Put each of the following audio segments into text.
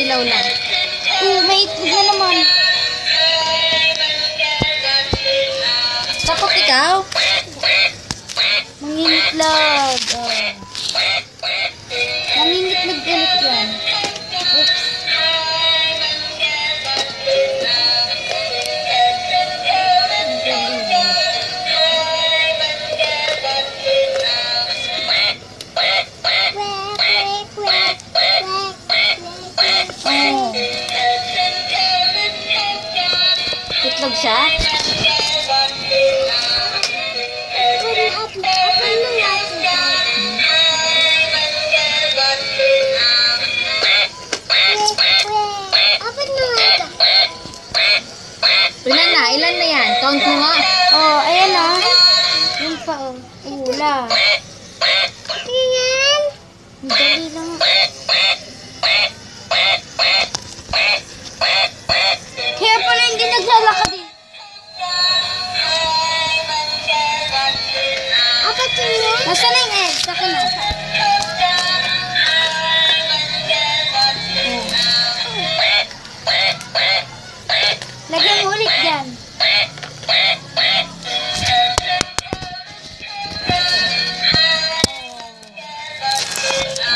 Ilaw na. May itlog na naman. Takot ikaw? Mangingitlog. Mangingitlog ulit yan. Oops. Itlog siya? Ilan na yan? Count mo nga. Oh, ayan o. Yung pa o. Ula. Tingnan. Dali lang. Kaya pala hindi naglalakad eh. Apat yun. Nasaan na yung egg? Saka na. Lagyan mo ulit dyan.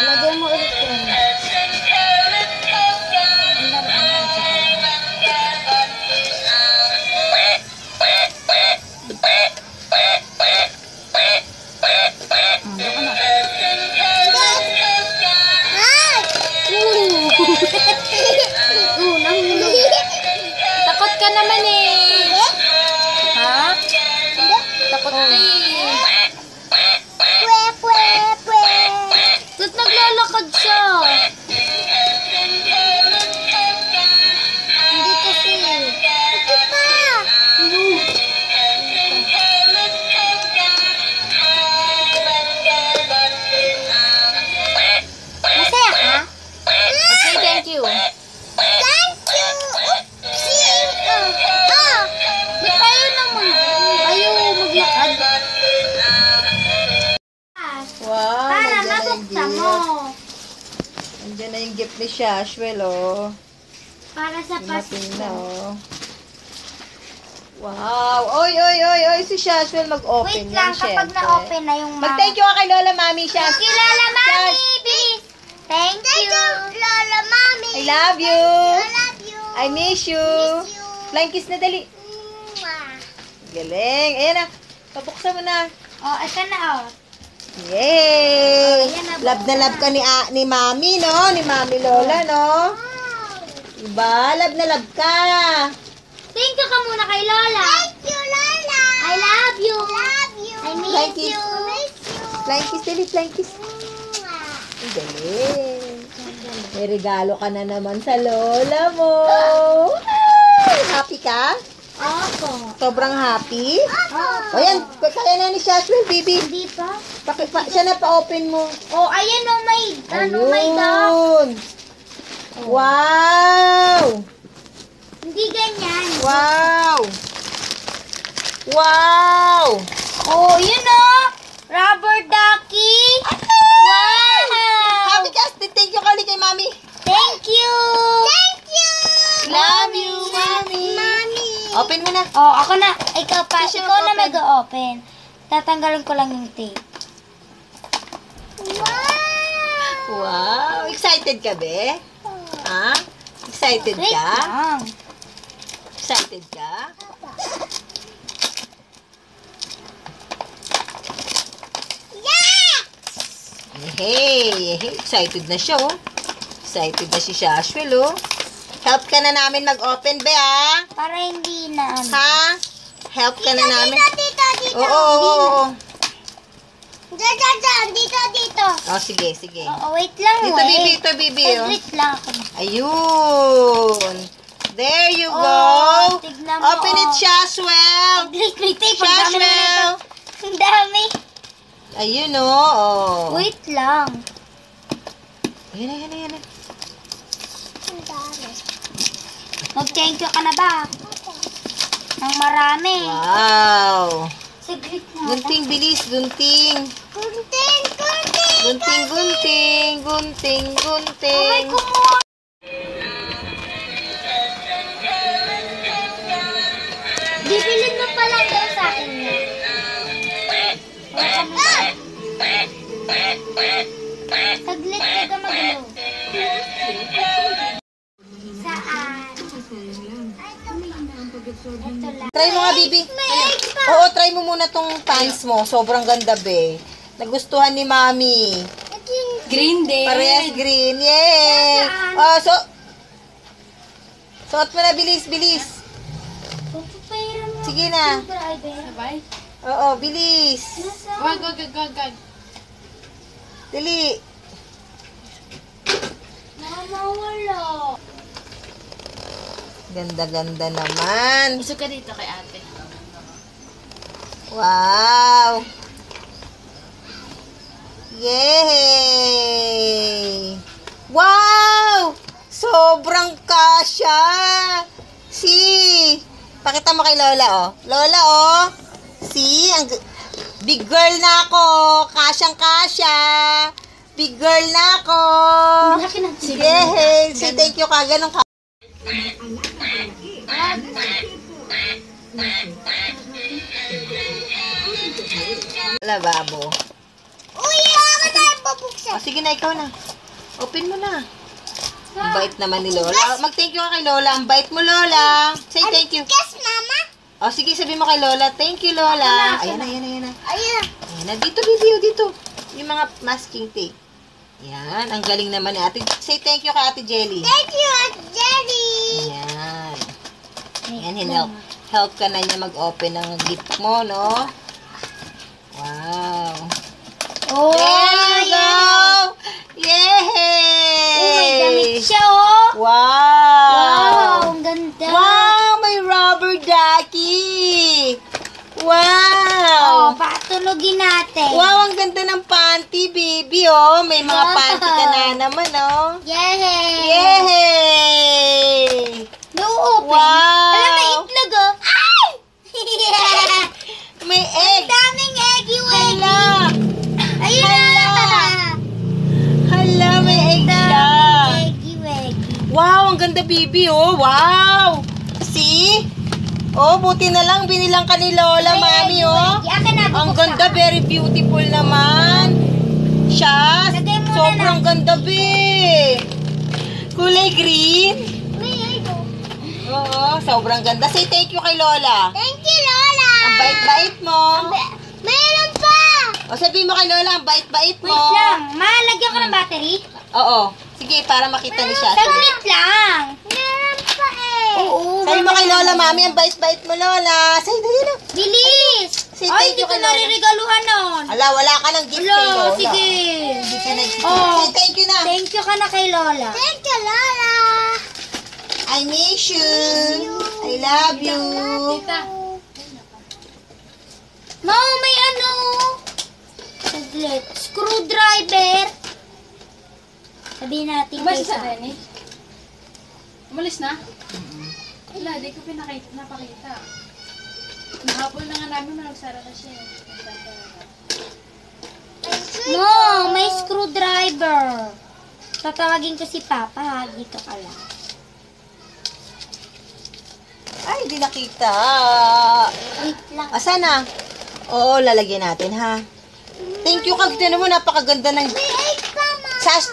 Lagyan mo ulit dyan. Takot ka naman eh. Ha? Takot ka eh. Ba't naglalakad siya? Hindi kasi. Ito pa. Masaya ka? Okay, thank you. Thank you. Ba't tayo naman? Ayaw maglakad. Wow, Para nandiyan na yung mabuksan gift. mo. Nandiyan na yung gift ni Shashwell, oh. Para sa Pasko. Dumating na, oh. Wow. Oy, si Shashwell mag-open Wait lang, yan, kapag syempre. na-open na yung Mag-thank you ka kay Lola Mami, Shash. Thank you, Lola Mami, bilis. Thank you, Lola Mami. I love you. I love you. I miss you. Flying kiss na dali. Galing. Ayan na. Pabuksan mo na. Oh, ito na, oh. Yay! Ayan na, Love na love ka ni Mami, no? Ni Mami Lola, no? Diba? Love na love ka. Thank you ka muna kay Lola. Thank you, Lola. I love you. Love you. I miss Flying kiss. you. Flying kiss, dali. Flying kiss. Ang galing. May regalo ka na naman sa Lola mo. Ay, happy ka? Opo. Sobrang happy? Opo. O yan, kaya na ni Shashwell, baby. Hindi pa? Siya na pa-open mo. Oh, ayan, oh, may, may dog. Ayun. Wow! Hindi ganyan. Wow! Wow! Oh, yun, oh. Rubber ducky. Wow. Happy ka? Thank you kali kay Mami. Thank you. Thank you. Love you, Mami. Mami. Open mo na. Oh, ako na. Ikaw pa. Siya Ikaw na mag-open. mag-open. Tatanggalin ko lang yung tape. Wow. Wow! Excited ka, be? Ha? Excited Wait ka? lang. Excited ka? Hey! Excited na siya, oh. Excited na si Shashwell, oh. Help ka na namin mag-open, be, ha? Para hindi na ano. Ha? Help ka na namin. Dito. Oo. Dito. Oh, sige. Oo, wait lang. Dito, bibi. Ito, bibi, oh. Wait lang ako. Ayun. There you go. Oh, tignan mo, Open it, oh. Shashwell. Wait, tape. Ang dami na nito. Ang dami. Ayun, oh. Wait lang. Ayan na. Ang dami. Mag-thank you ka na ba? Ang marami. Wow. Saglit na. Gunting, bilis. Gunting. Gunting. Gunting. Ay, kumuha. Ito lang. Try mo nga, Bibi. Oo, try mo muna tong pants mo. Sobrang ganda, be. Nagustuhan ni Mami. Green din. Parehas green. Yay! Oh, suot mo na, bilis, bilis. Sige na. Sabay. Oo, bilis. Wag. Dali. Mama, wala. Ganda-ganda naman. Gusto ka dito kay ate. Wow! Yay! Wow! Sobrang kasya! Pakita mo kay Lola, oh. Lola, oh. Big girl na ako. Kasyang-kasya. Big girl na ako. Yay! Say thank you ka. Ganun ka. Lababo. Uy, ako na yung babuksan. O, sige na, ikaw na. Open mo na. Ang bait naman ni Lola. Mag-thank you ka kay Lola. Ang bait mo, Lola. Say thank you. Kiss, Mama. O, sige, sabi mo kay Lola. Thank you, Lola. Ayan na. Ayan. Ayan na. Dito, video, dito. Yung mga masking tape. Ayan. Ang galing naman ni Ate. Say thank you kay Ate Jelly. Thank you, Aunt Jelly. Ayan. Ayan, help ka na niya mag-open ng gift mo, no? Wow. Oh, There you go! Yay! Oh, may damit siya, oh. Wow! Wow, ang ganda. Wow! May rubber ducky! Wow! Oh, patulogin natin. Wow, ang ganda ng panty, baby, oh. May mga panty ka na naman, oh. Yay! Yay! No-open. Wow! Alam, may itlog, oh. Ay! May egg! Daming eggy weggy. Hala! Ayun na. Hala, may egg siya! Eggy weggy. Wow, ang ganda, baby, oh. Wow! See? Oh, buti na lang binilang ka ni Lola, Mami, oh. Ang ganda, very beautiful naman. Siya, Lagay mo na sobrang ganda, be. Kulay green. May egg, oh. Oo, sobrang ganda. Say thank you kay Lola. Thank you, Lola. Ang bait-bait mo. Mayroon pa. O, sabihin mo kay Lola, ang bait-bait mo. Wait lang. Ma, lagyan ko ng battery. Oo. Sige, para makita ni siya. Saglit lang. Meron pa eh. Oo. Sabi mo kay Lola, Mami, ang bait-bait mo, Lola. Say, dali na. Bilis. Say Ay, thank hindi you ko kay Lola. naririgaluhan nun. Ala, wala ka ng gift kay Hello, Lola. sige. Hindi ka nag-gift. Oh. Say thank you na. Thank you ka na kay Lola. Thank you, Lola. I miss you. I love you. Tita. Ma, may ano? Saglit. Screwdriver. Sabihin natin Umalis kay sa Denny? Umalis na? Wala, di ko napakita. Nahapon na nga namin, nagsara na siya. No, may screwdriver. Tatawagin ko si Papa, ha? Dito ka lang. Ay, di nakita. Wait lang. Asa na? Oo, lalagyan natin, ha? Thank you, kag. Tinan mo, napakaganda ng... May egg pa, Ma. Sas